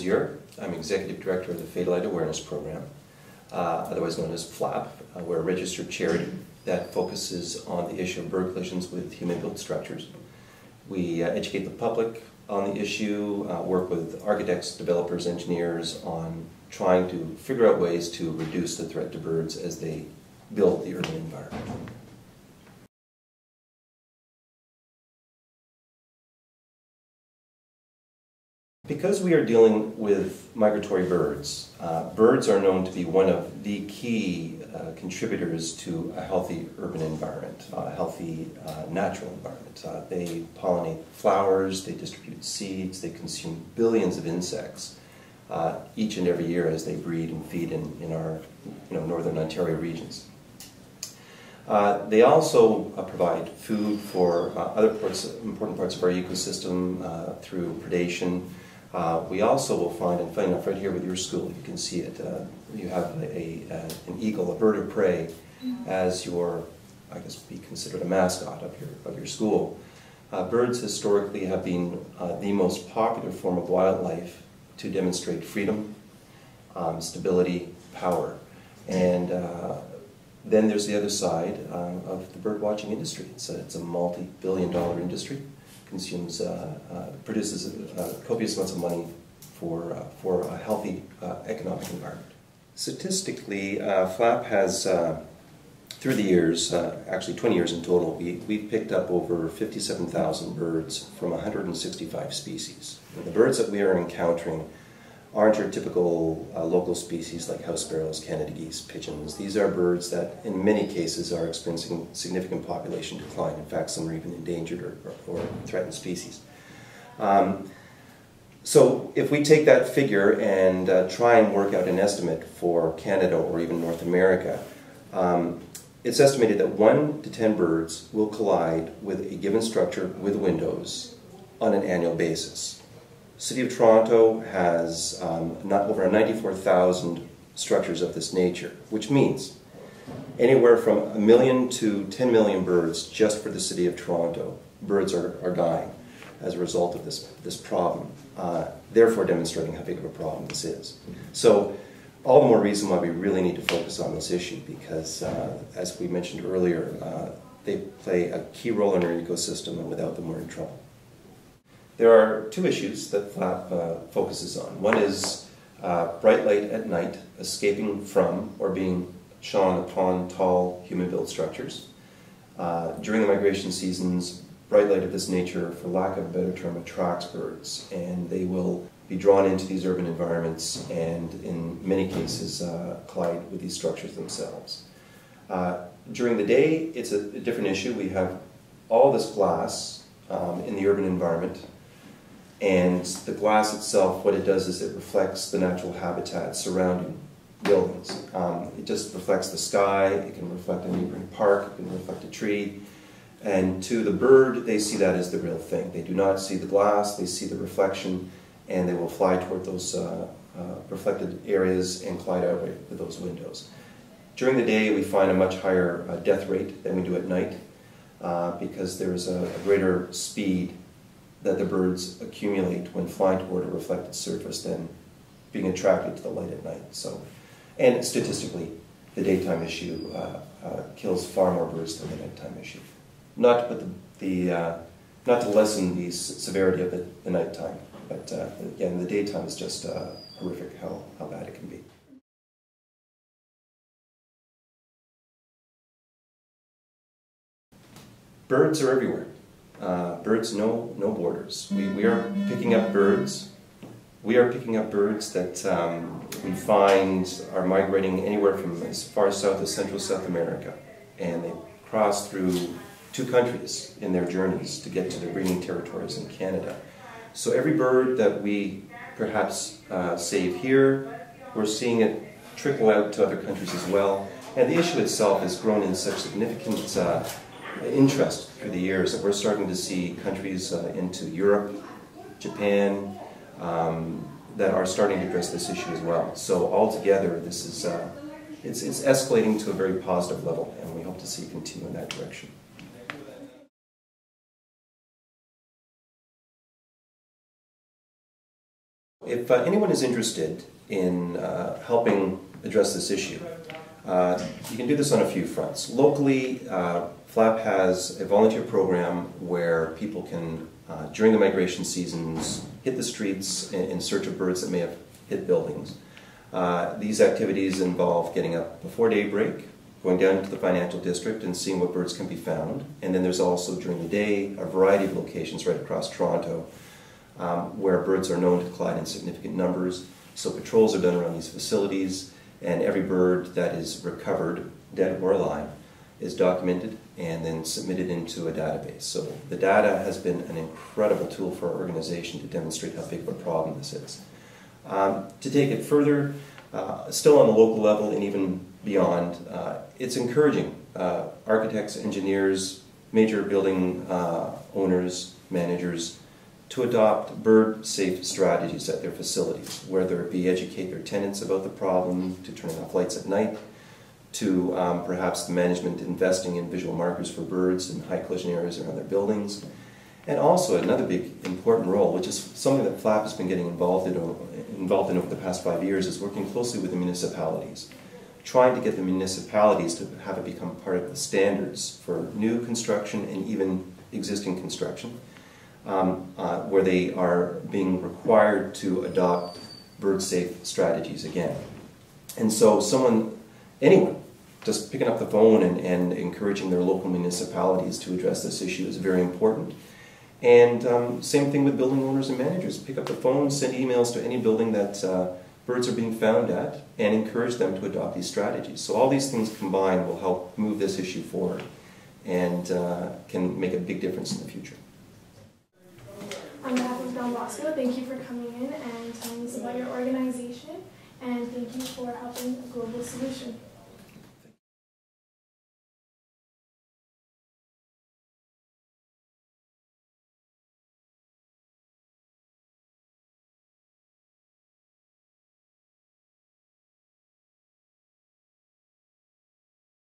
Zier. I'm Executive Director of the Fatal Light Awareness Program, otherwise known as FLAP. We're a registered charity that focuses on the issue of bird collisions with human-built structures. We educate the public on the issue, work with architects, developers, engineers on trying to figure out ways to reduce the threat to birds as they build the urban environment. Because we are dealing with migratory birds, birds are known to be one of the key contributors to a healthy urban environment, a healthy natural environment. They pollinate flowers, they distribute seeds, they consume billions of insects each and every year as they breed and feed in our northern Ontario regions. They also provide food for other important parts of our ecosystem through predation. We also will find, and funny enough, right here with your school, you can see it, you have an eagle, a bird of prey, as your, I guess, be considered a mascot of your school. Birds historically have been the most popular form of wildlife to demonstrate freedom, stability, power. And then there's the other side of the bird watching industry. It's a multi-billion-dollar industry. Produces copious amounts of money for a healthy economic environment. Statistically, FLAP has, through the years, actually 20 years in total, we've picked up over 57,000 birds from 165 species. And the birds that we are encountering aren't your typical local species like house sparrows, Canada geese, pigeons. These are birds that in many cases are experiencing significant population decline. In fact, some are even endangered or threatened species. So if we take that figure and try and work out an estimate for Canada or even North America, it's estimated that 1 to 10 birds will collide with a given structure with windows on an annual basis. City of Toronto has over 94,000 structures of this nature, which means anywhere from 1 million to 10 million birds just for the City of Toronto. Birds are dying as a result of this problem, therefore demonstrating how big of a problem this is. So all the more reason why we really need to focus on this issue because, as we mentioned earlier, they play a key role in our ecosystem, and without them we're in trouble. There are two issues that FLAP focuses on. One is bright light at night escaping from or being shone upon tall human-built structures. During the migration seasons, bright light of this nature, for lack of a better term, attracts birds, and they will be drawn into these urban environments and in many cases collide with these structures themselves. During the day, it's a different issue. We have all this glass in the urban environment. And the glass itself, what it does is it reflects the natural habitat surrounding buildings. It just reflects the sky, it can reflect a neighboring park, it can reflect a tree. And to the bird, they see that as the real thing. They do not see the glass, they see the reflection, and they will fly toward those reflected areas and collide out with those windows. During the day, we find a much higher death rate than we do at night because there is a greater speed that the birds accumulate when flying toward a reflected surface than being attracted to the light at night. So, and statistically, the daytime issue kills far more birds than the nighttime issue. Not to lessen the severity of the nighttime, but again, the daytime is just horrific how bad it can be. Birds are everywhere. Birds know no borders. We are picking up birds. We are picking up birds that we find are migrating anywhere from as far south as Central South America, and they cross through 2 countries in their journeys to get to their breeding territories in Canada. So every bird that we perhaps save here, we're seeing it trickle out to other countries as well. And the issue itself has grown in such significant interest through the years that we're starting to see countries into Europe, Japan, that are starting to address this issue as well. So altogether, this is it's escalating to a very positive level, and we hope to see it continue in that direction. If anyone is interested in helping address this issue, you can do this on a few fronts. Locally, FLAP has a volunteer program where people can, during the migration seasons, hit the streets in search of birds that may have hit buildings. These activities involve getting up before daybreak, going down to the financial district and seeing what birds can be found. And then there's also, during the day, a variety of locations right across Toronto where birds are known to collide in significant numbers. So patrols are done around these facilities, and every bird that is recovered, dead or alive, is documented and then submitted into a database. So the data has been an incredible tool for our organization to demonstrate how big of a problem this is. To take it further, still on the local level and even beyond, it's encouraging architects, engineers, major building owners, managers, to adopt bird-safe strategies at their facilities, whether it be educate their tenants about the problem, to turning off lights at night, to perhaps the management investing in visual markers for birds in high collision areas around their buildings. And also another big important role, which is something that FLAP has been getting involved in over the past 5 years, is working closely with the municipalities, trying to get the municipalities to have it become part of the standards for new construction and even existing construction, where they are being required to adopt bird-safe strategies again. And so anyone, just picking up the phone and encouraging their local municipalities to address this issue is very important. And same thing with building owners and managers. Pick up the phone, send emails to any building that birds are being found at, and encourage them to adopt these strategies. So all these things combined will help move this issue forward and can make a big difference in the future. On behalf of Bosco, thank you for coming in and telling us about your organization, and thank you for helping a global solution.